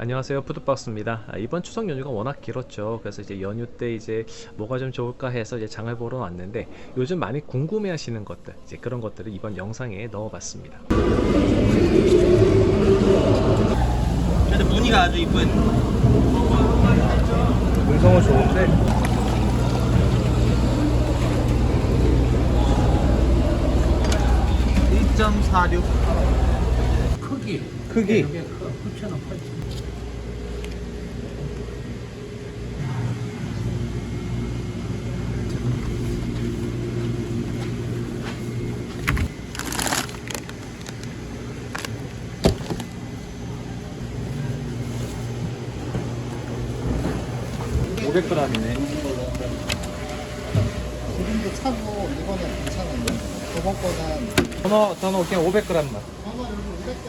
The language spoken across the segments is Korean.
안녕하세요, 푸드박스입니다. 이번 추석 연휴가 워낙 길었죠. 그래서 이제 연휴 때 이제 뭐가 좀 좋을까 해서 이제 장을 보러 왔는데, 요즘 많이 궁금해하시는 것들, 이제 그런 것들을 이번 영상에 넣어봤습니다. 근데 무늬가 아주 이쁜. 음성은 좋은데 1.46 크기 이게 9,000원, 8,000원. 500g이네. 기름도 차고 이거는 괜찮은데 저것보단 전어 그냥 500g만. 전어 여기 500g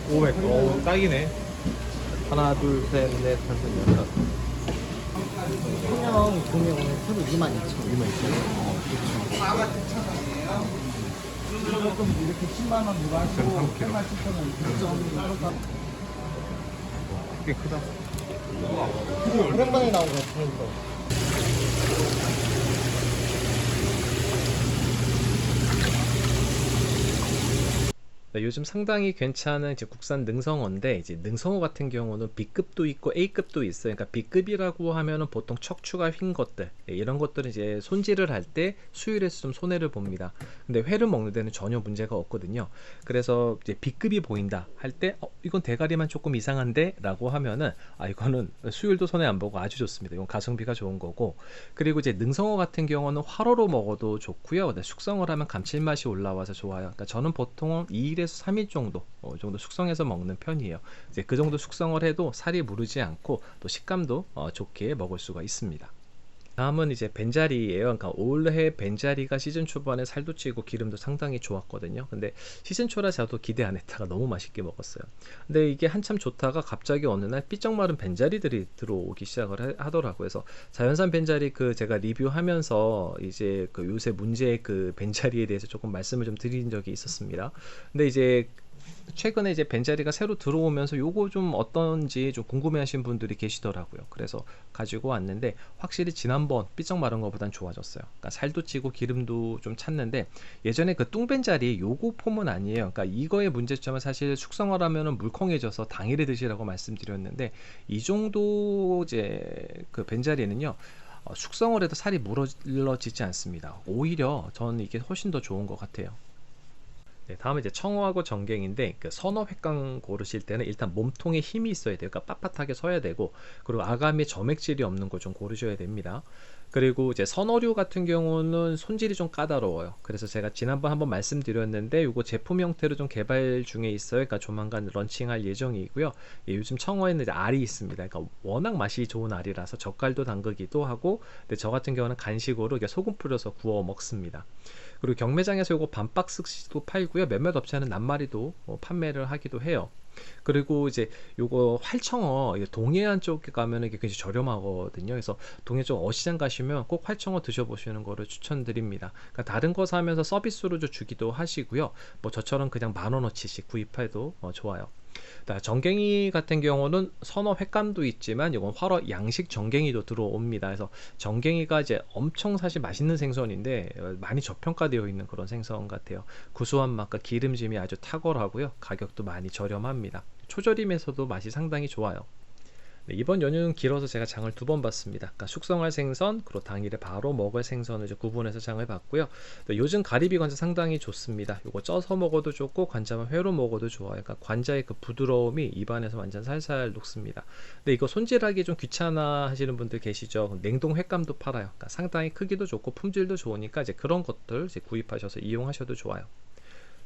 500. 오, 딱이네. 하나, 둘, 셋, 넷, 다섯, 여섯. 소형 구매 오늘 하루 22,000원. 22,000원. 조금 이렇게 10만 원 들어가시고 8만 7,000원 꽤 크다. 오랜만에 나온 거 같아요. 네, 요즘 상당히 괜찮은 이제 국산 능성어인데, 이제 능성어 같은 경우는 B급도 있고 A급도 있어요. 그러니까 B급이라고 하면은 보통 척추가 휜 것들, 이런 것들은 이제 손질을 할 때 수율에서 좀 손해를 봅니다. 근데 회를 먹는 데는 전혀 문제가 없거든요. 그래서 이제 B급이 보인다 할 때, 이건 대가리만 조금 이상한데? 라고 하면은, 이거는 수율도 손해 안 보고 아주 좋습니다. 이건 가성비가 좋은 거고. 그리고 이제 능성어 같은 경우는 화로로 먹어도 좋고요. 숙성을 하면 감칠맛이 올라와서 좋아요. 그러니까 저는 보통 2일에서 3일 정도 정도 숙성해서 먹는 편이에요. 이제 그 정도 숙성을 해도 살이 무르지 않고 또 식감도 좋게 먹을 수가 있습니다. 다음은 이제 벤자리예요. 그러니까 올해 벤자리가 시즌 초반에 살도 찌고 기름도 상당히 좋았거든요. 근데 시즌 초라 저도 기대 안 했다가 너무 맛있게 먹었어요. 근데 이게 한참 좋다가 갑자기 어느 날 삐쩍 마른 벤자리들이 들어오기 시작을 하더라고요. 그래서 자연산 벤자리 그 제가 리뷰하면서 이제 그 요새 문제의 그 벤자리에 대해서 조금 말씀을 좀 드린 적이 있었습니다. 근데 이제 최근에 이제 벤자리가 새로 들어오면서 요거 좀 어떤지 좀 궁금해하신 분들이 계시더라고요. 그래서 가지고 왔는데 확실히 지난번 삐쩍 마른 것보단 좋아졌어요. 그러니까 살도 찌고 기름도 좀 찼는데, 예전에 그 뚱벤자리 요거 폼은 아니에요. 그러니까 이거의 문제점은 사실 숙성을 하면은 물컹해져서 당일에 드시라고 말씀드렸는데, 이 정도 이제 그 벤자리는요, 숙성을 해도 살이 물러지지 않습니다. 오히려 저는 이게 훨씬 더 좋은 것 같아요. 네, 다음은 이제 청어하고 정갱인데, 그 선어 횟감 고르실 때는 일단 몸통에 힘이 있어야 돼요. 그러니까 빳빳하게 서야 되고, 그리고 아가미에 점액질이 없는 거 좀 고르셔야 됩니다. 그리고 이제 선어류 같은 경우는 손질이 좀 까다로워요. 그래서 제가 지난번 한번 말씀드렸는데, 이거 제품 형태로 좀 개발 중에 있어요. 그러니까 조만간 런칭할 예정이고요. 예, 요즘 청어에는 이제 알이 있습니다. 그러니까 워낙 맛이 좋은 알이라서 젓갈도 담그기도 하고, 근데 저 같은 경우는 간식으로 이게 소금 뿌려서 구워 먹습니다. 그리고 경매장에서 이거 반박스도 팔고요. 몇몇 업체는 낱마리도 판매를 하기도 해요. 그리고 이제 요거 활청어, 동해안 쪽에 가면 이게 굉장히 저렴하거든요. 그래서 동해 쪽 어시장 가시면 꼭 활청어 드셔보시는 거를 추천드립니다. 그러니까 다른 거 사면서 서비스로 주기도 하시고요. 뭐 저처럼 그냥 10,000원어치씩 구입해도 좋아요. 정갱이 같은 경우는 선어 횟감도 있지만 이건 활어 양식 정갱이도 들어옵니다. 그래서 정갱이가 이제 엄청 사실 맛있는 생선인데 많이 저평가되어 있는 그런 생선 같아요. 구수한 맛과 기름짐이 아주 탁월하고요. 가격도 많이 저렴합니다. 초절임에서도 맛이 상당히 좋아요. 네, 이번 연휴는 길어서 제가 장을 2번 봤습니다. 그러니까 숙성할 생선, 그리고 당일에 바로 먹을 생선을 이제 구분해서 장을 봤고요. 요즘 가리비 관자 상당히 좋습니다. 이거 쪄서 먹어도 좋고 관자만 회로 먹어도 좋아요. 그러니까 관자의 그 부드러움이 입안에서 완전 살살 녹습니다. 근데 이거 손질하기 좀 귀찮아 하시는 분들 계시죠. 냉동 횟감도 팔아요. 그러니까 상당히 크기도 좋고 품질도 좋으니까 이제 그런 것들 이제 구입하셔서 이용하셔도 좋아요.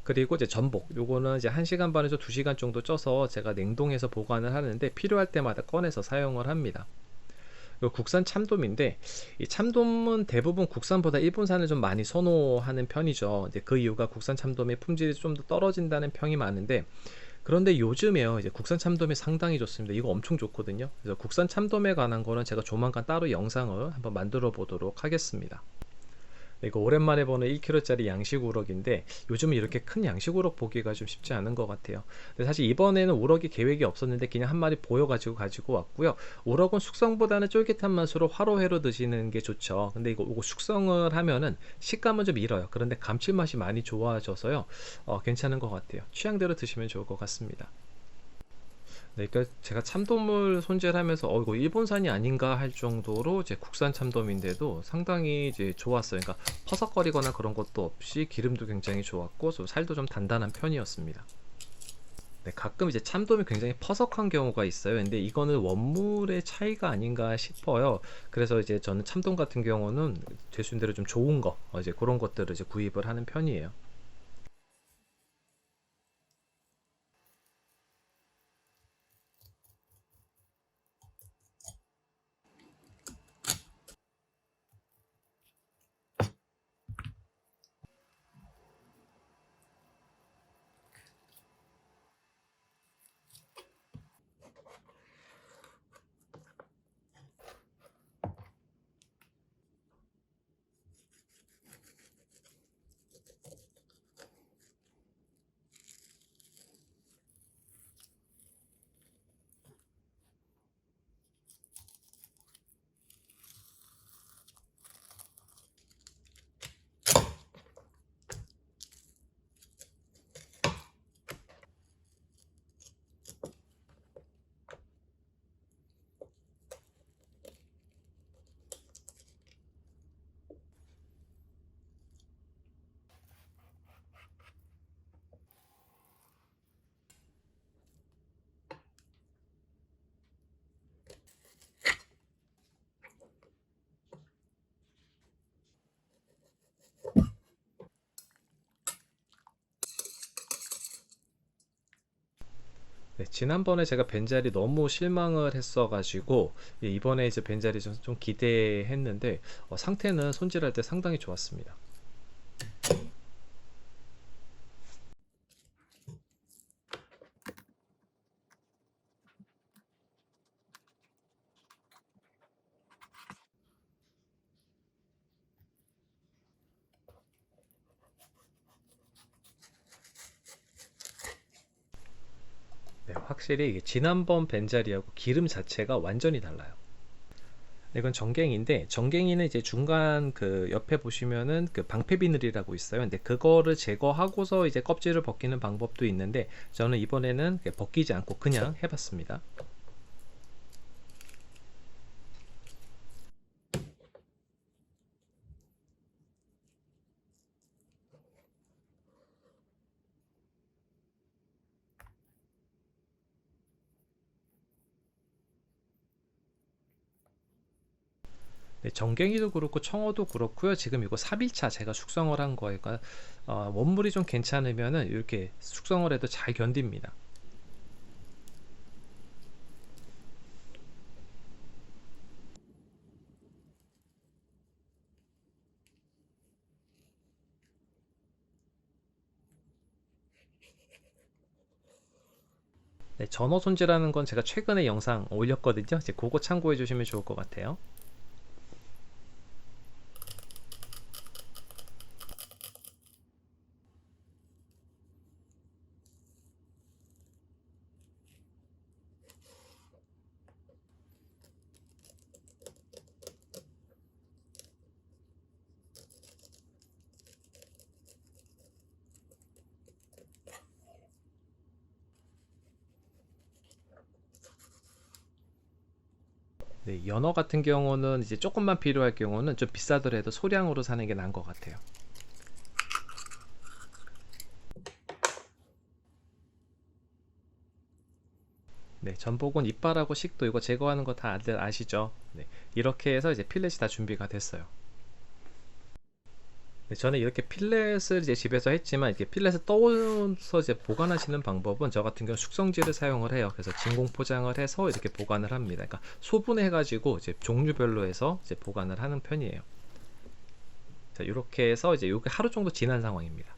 그리고 이제 전복, 요거는 이제 1시간 반에서 2시간 정도 쪄서 제가 냉동해서 보관을 하는데, 필요할 때마다 꺼내서 사용을 합니다. 요 국산 참돔인데, 이 참돔은 대부분 국산보다 일본산을 좀 많이 선호하는 편이죠. 이제 그 이유가 국산 참돔의 품질이 좀 더 떨어진다는 평이 많은데, 그런데 요즘에요, 이제 국산 참돔이 상당히 좋습니다. 이거 엄청 좋거든요. 그래서 국산 참돔에 관한 거는 제가 조만간 따로 영상을 한번 만들어 보도록 하겠습니다. 이거 오랜만에 보는 1kg짜리 양식 우럭인데 요즘은 이렇게 큰 양식 우럭 보기가 좀 쉽지 않은 것 같아요. 근데 사실 이번에는 우럭이 계획이 없었는데 그냥 한 마리 보여가지고 가지고 왔고요. 우럭은 숙성보다는 쫄깃한 맛으로 화로회로 드시는 게 좋죠. 근데 이거 숙성을 하면은 식감은 좀 잃어요. 그런데 감칠맛이 많이 좋아져서요. 괜찮은 것 같아요. 취향대로 드시면 좋을 것 같습니다. 네, 그러니까 제가 참돔을 손질을 하면서 이거 일본산이 아닌가 할 정도로 이제 국산 참돔인데도 상당히 이제 좋았어요. 그러니까 퍼석거리거나 그런 것도 없이 기름도 굉장히 좋았고 좀 살도 좀 단단한 편이었습니다. 네, 가끔 이제 참돔이 굉장히 퍼석한 경우가 있어요. 근데 이거는 원물의 차이가 아닌가 싶어요. 그래서 이제 저는 참돔 같은 경우는 되신 대로 좀 좋은 거, 이제 그런 것들을 이제 구입을 하는 편이에요. 네, 지난번에 제가 벤자리 너무 실망을 했어가지고 이번에 이제 벤자리 좀 기대했는데 상태는 손질할 때 상당히 좋았습니다. 네, 확실히 이게 지난번 벤자리하고 기름 자체가 완전히 달라요. 이건 정갱인데 정갱이는 이제 중간 그 옆에 보시면은 그 방패 비늘이라고 있어요. 근데 그거를 제거하고서 이제 껍질을 벗기는 방법도 있는데 저는 이번에는 벗기지 않고 그냥 해봤습니다. 네, 정갱이도 그렇고 청어도 그렇고요. 지금 이거 3일차 제가 숙성을 한 거예요. 그러니까 원물이 좀 괜찮으면은 이렇게 숙성을 해도 잘 견딥니다. 네, 전어 손질하는 건 제가 최근에 영상 올렸거든요. 이제 그거 참고해 주시면 좋을 것 같아요. 네, 연어 같은 경우는 이제 조금만 필요할 경우는 좀 비싸더라도 소량으로 사는 게 나은 것 같아요. 네, 전복은 이빨하고 식도 이거 제거하는 거 다들 아시죠? 네, 이렇게 해서 이제 필렛이 다 준비가 됐어요. 네, 저는 이렇게 필렛을 이제 집에서 했지만 이렇게 필렛을 떠서 이제 보관하시는 방법은 저 같은 경우 숙성지를 사용을 해요. 그래서 진공 포장을 해서 이렇게 보관을 합니다. 그러니까 소분해 가지고 이제 종류별로 해서 이제 보관을 하는 편이에요. 자, 이렇게 해서 이제 이게 하루 정도 지난 상황입니다.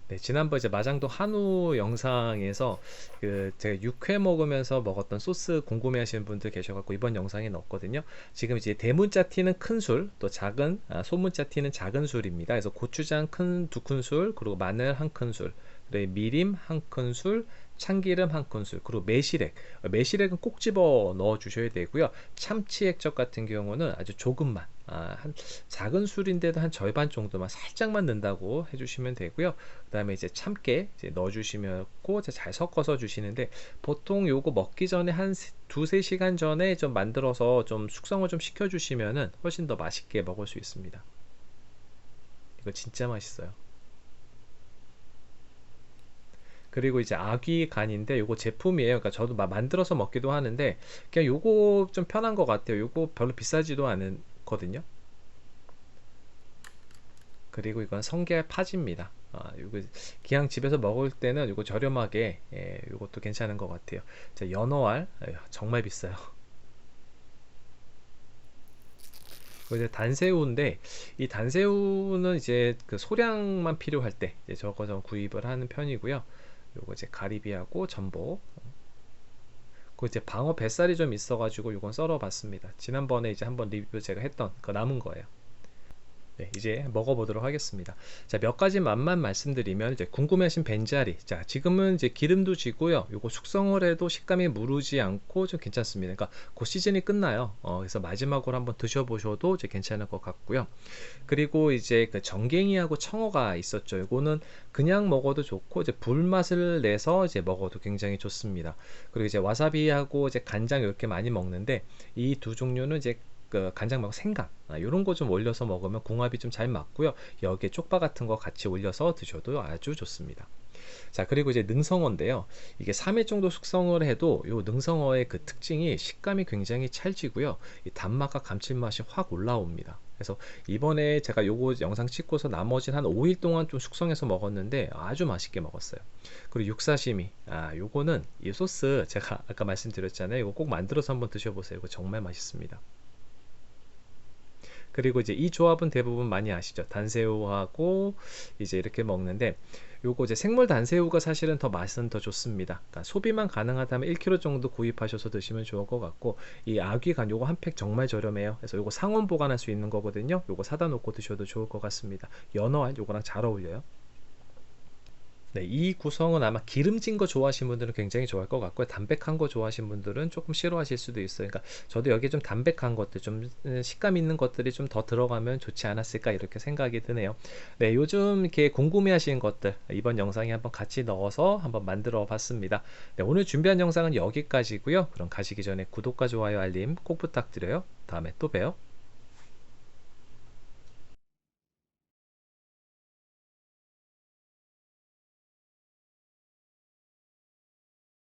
네, 지난번 이제 마장동 한우 영상에서 그 제가 육회 먹으면서 먹었던 소스 궁금해하시는 분들 계셔갖고 이번 영상에 넣었거든요. 지금 이제 대문자 티는 큰 술, 또 작은 소문자 티는 작은 술입니다. 그래서 고추장 큰 2큰술, 그리고 마늘 1큰술, 그리고 미림 1큰술, 참기름 1큰술, 그리고 매실액은 꼭 집어 넣어 주셔야 되고요. 참치 액젓 같은 경우는 아주 조금만, 한 작은 술인데도 한 절반 정도만 살짝만 넣는다고 해주시면 되고요. 그 다음에 이제 참깨 이제 넣어주시면 잘 섞어서 주시는데, 보통 요거 먹기 전에 한 2~3시간 전에 좀 만들어서 좀 숙성을 좀 시켜주시면은 훨씬 더 맛있게 먹을 수 있습니다. 이거 진짜 맛있어요. 그리고 이제 아귀 간인데 요거 제품이에요. 그러니까 저도 만들어서 먹기도 하는데 그냥 요거 좀 편한 것 같아요. 요거 별로 비싸지도 않거든요. 그리고 이건 성게 파지입니다. 요거 그냥 집에서 먹을 때는 요거 저렴하게, 요것도 괜찮은 것 같아요. 자, 연어알 정말 비싸요. 그리고 이제 단새우인데, 이 단새우는 이제 그 소량만 필요할 때 이제 저거 좀 구입을 하는 편이고요. 요거 이제 가리비하고 전복, 그 이제 방어 뱃살이 좀 있어가지고 요건 썰어봤습니다. 지난번에 이제 한번 리뷰 제가 했던 그 남은 거예요. 네, 이제 먹어보도록 하겠습니다. 자, 몇 가지 맛만 말씀드리면, 이제 궁금해하신 벤자리. 자, 지금은 이제 기름도 지고요. 요거 숙성을 해도 식감이 무르지 않고 좀 괜찮습니다. 그러니까 그 시즌이 끝나요. 그래서 마지막으로 한번 드셔보셔도 이제 괜찮을 것 같고요. 그리고 이제 그 정갱이하고 청어가 있었죠. 이거는 그냥 먹어도 좋고, 이제 불맛을 내서 이제 먹어도 굉장히 좋습니다. 그리고 이제 와사비하고 이제 간장 이렇게 많이 먹는데, 이 두 종류는 이제 그 간장 말고 생강 이런 거 좀 올려서 먹으면 궁합이 좀 잘 맞고요. 여기에 쪽파 같은 거 같이 올려서 드셔도 아주 좋습니다. 자, 그리고 이제 능성어인데요. 이게 3일 정도 숙성을 해도 요 능성어의 그 특징이 식감이 굉장히 찰지고요. 이 단맛과 감칠맛이 확 올라옵니다. 그래서 이번에 제가 요거 영상 찍고서 나머지 한 5일 동안 좀 숙성해서 먹었는데 아주 맛있게 먹었어요. 그리고 육사시미, 요거는 이 소스 제가 아까 말씀드렸잖아요. 이거 꼭 만들어서 한번 드셔보세요. 이거 정말 맛있습니다. 그리고 이제 이 조합은 대부분 많이 아시죠? 단새우하고 이제 이렇게 먹는데, 요거 이제 생물 단새우가 사실은 더 맛은 더 좋습니다. 그러니까 소비만 가능하다면 1kg 정도 구입하셔서 드시면 좋을 것 같고, 이 아귀간 요거 한 팩 정말 저렴해요. 그래서 요거 상온 보관할 수 있는 거거든요. 요거 사다 놓고 드셔도 좋을 것 같습니다. 연어알 요거랑 잘 어울려요. 네, 이 구성은 아마 기름진 거 좋아하시는 분들은 굉장히 좋아할 것 같고요. 담백한 거 좋아하시는 분들은 조금 싫어하실 수도 있어요. 그러니까 저도 여기에 좀 담백한 것들, 좀 식감 있는 것들이 좀 더 들어가면 좋지 않았을까 이렇게 생각이 드네요. 네, 요즘 이렇게 궁금해 하시는 것들 이번 영상에 한번 같이 넣어서 한번 만들어 봤습니다. 네, 오늘 준비한 영상은 여기까지고요. 그럼 가시기 전에 구독과 좋아요, 알림 꼭 부탁드려요. 다음에 또 봬요.